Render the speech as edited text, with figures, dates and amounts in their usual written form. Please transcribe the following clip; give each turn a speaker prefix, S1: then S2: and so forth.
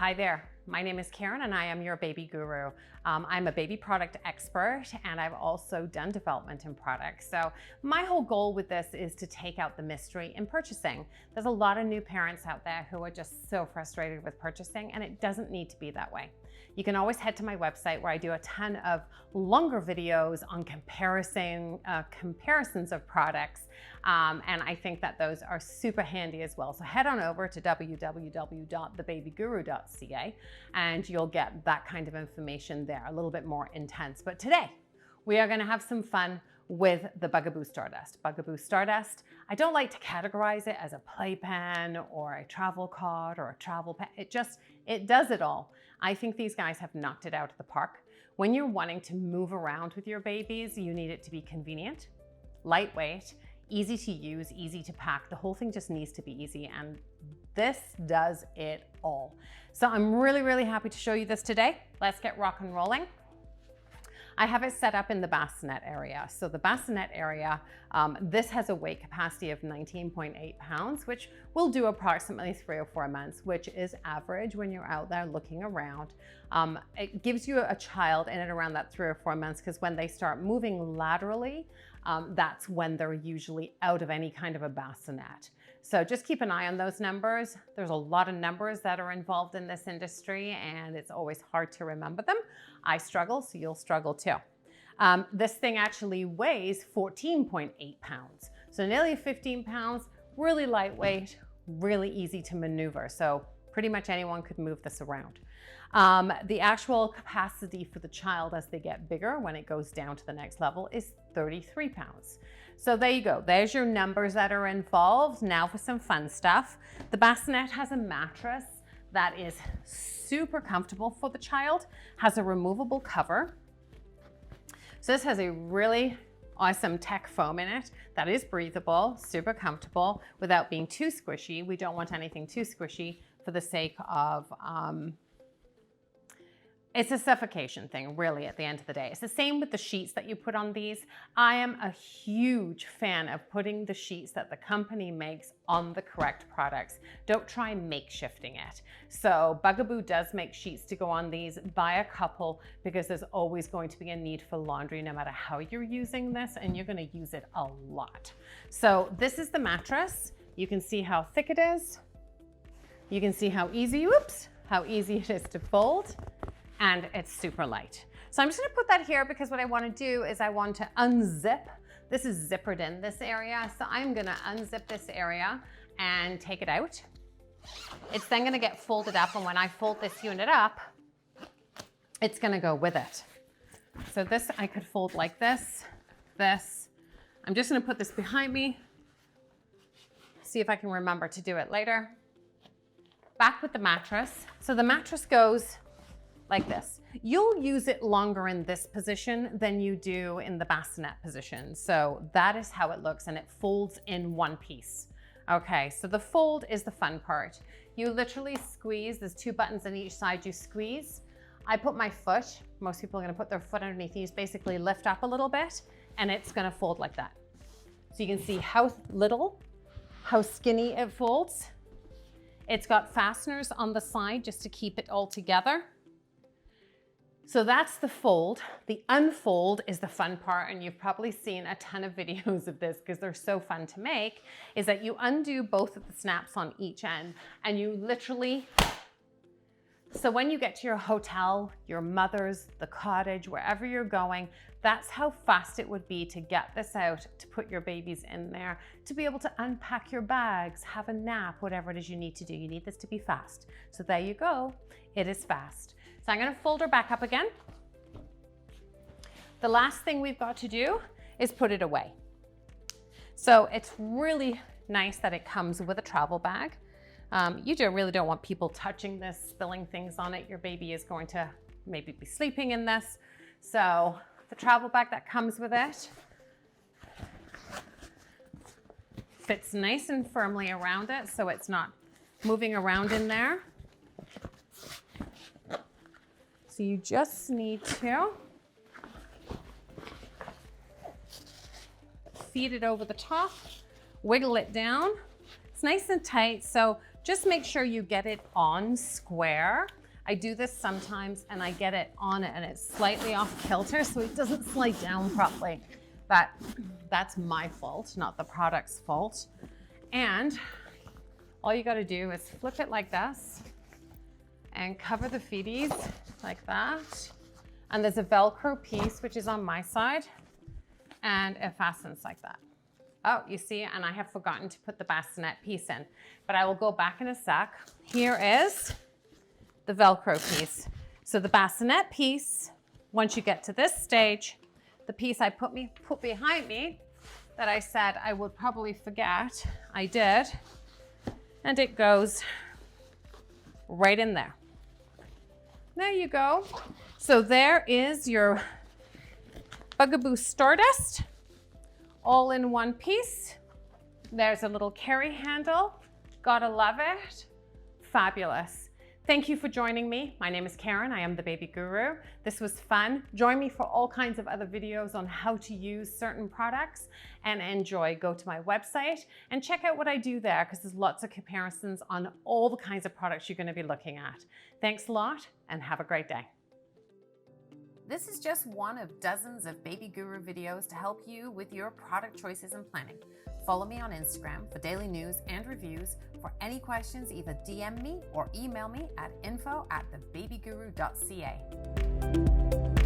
S1: Hi there, my name is Karen and I am your baby guru. I'm a baby product expert and I've also done development in products. So my whole goal with this is to take out the mystery in purchasing. There's a lot of new parents out there who are just so frustrated with purchasing, and it doesn't need to be that way. You can always head to my website where I do a ton of longer videos on comparisons of products. And I think that those are super handy as well. So head on over to www.thebabyguru.ca and you'll get that kind of information there, a little bit more intense. But today we are going to have some fun with the Bugaboo Stardust. Bugaboo Stardust, I don't like to categorize it as a playpen or a travel card or a travel pen. It does it all. I think these guys have knocked it out of the park. When you're wanting to move around with your babies, you need it to be convenient, lightweight, easy to use, easy to pack. The whole thing just needs to be easy, and this does it all. So I'm really happy to show you this today. Let's get rock and rolling. I have it set up in the bassinet area. So the bassinet area, this has a weight capacity of 19.8 pounds, which will do approximately 3 or 4 months, which is average when you're out there looking around. It gives you a child in and around that 3 or 4 months, because when they start moving laterally, that's when they're usually out of any kind of a bassinet. So just keep an eye on those numbers. There's a lot of numbers that are involved in this industry, and it's always hard to remember them. I struggle, so you'll struggle too. This thing actually weighs 14.8 pounds. So nearly 15 pounds, really lightweight, really easy to maneuver. So pretty much anyone could move this around. The actual capacity for the child as they get bigger, when it goes down to the next level, is 33 pounds. So there you go. There's your numbers that are involved. Now for some fun stuff. The Bassinet has a mattress that is super comfortable for the child, has a removable cover. So this has a really awesome tech foam in it that is breathable, super comfortable without being too squishy. We don't want anything too squishy for the sake of, it's a suffocation thing, really, at the end of the day. It's the same with the sheets that you put on these. I am a huge fan of putting the sheets that the company makes on the correct products. Don't try makeshifting it. So Bugaboo does make sheets to go on these. Buy a couple, because there's always going to be a need for laundry no matter how you're using this, and you're going to use it a lot. So this is the mattress. You can see how thick it is. You can see how easy, how easy it is to fold. And it's super light. So I'm just gonna put that here because what I wanna do is I want to unzip. This is zippered in this area. So I'm gonna unzip this area and take it out. It's then gonna get folded up, and when I fold this unit up, it's gonna go with it. So this I could fold like this, this. I'm just gonna put this behind me. See if I can remember to do it later. Back with the mattress. So the mattress goes like this. You'll use it longer in this position than you do in the bassinet position. So that is how it looks, and it folds in one piece. Okay, so the fold is the fun part. You literally squeeze, there's 2 buttons on each side you squeeze. I put my foot, most people are gonna put their foot underneath these, basically lift up a little bit, and it's gonna fold like that. So you can see how little, how skinny it folds. It's got fasteners on the side just to keep it all together. So that's the fold. The unfold is the fun part, and you've probably seen a ton of videos of this because they're so fun to make, is that you undo both of the snaps on each end, and you literally, so when you get to your hotel, your mother's, the cottage, wherever you're going, that's how fast it would be to get this out, to put your babies in there, to be able to unpack your bags, have a nap, whatever it is you need to do. You need this to be fast. So there you go, it is fast. So I'm gonna fold her back up again. The last thing we've got to do is put it away. So it's really nice that it comes with a travel bag. You really don't want people touching this, spilling things on it. Your baby is going to maybe be sleeping in this. So the travel bag that comes with it fits nice and firmly around it, so it's not moving around in there. So you just need to feed it over the top, wiggle it down. It's nice and tight, so Just make sure you get it on square. I do this sometimes and I get it on it and it's slightly off kilter so it doesn't slide down properly. But that's my fault, not the product's fault. And all you gotta do is flip it like this and cover the feeties like that. And there's a Velcro piece, which is on my side, and it fastens like that. Oh, you see, and I have forgotten to put the bassinet piece in, but I will go back in a sec. Here is the Velcro piece. So the bassinet piece, once you get to this stage, the piece I put behind me that I said I would probably forget, I did, and it goes right in there. There you go. So there is your Bugaboo Stardust, all in one piece. There's a little carry handle. Gotta love it. Fabulous. Thank you for joining me. My name is Karen. I am the Baby Guru. This was fun. Join me for all kinds of other videos on how to use certain products and enjoy. Go to my website and check out what I do there because there's lots of comparisons on all the kinds of products you're going to be looking at. Thanks a lot and have a great day. This is just one of dozens of Baby Guru videos to help you with your product choices and planning. Follow me on Instagram for daily news and reviews. For any questions, either DM me or email me at info@thebabyguru.ca.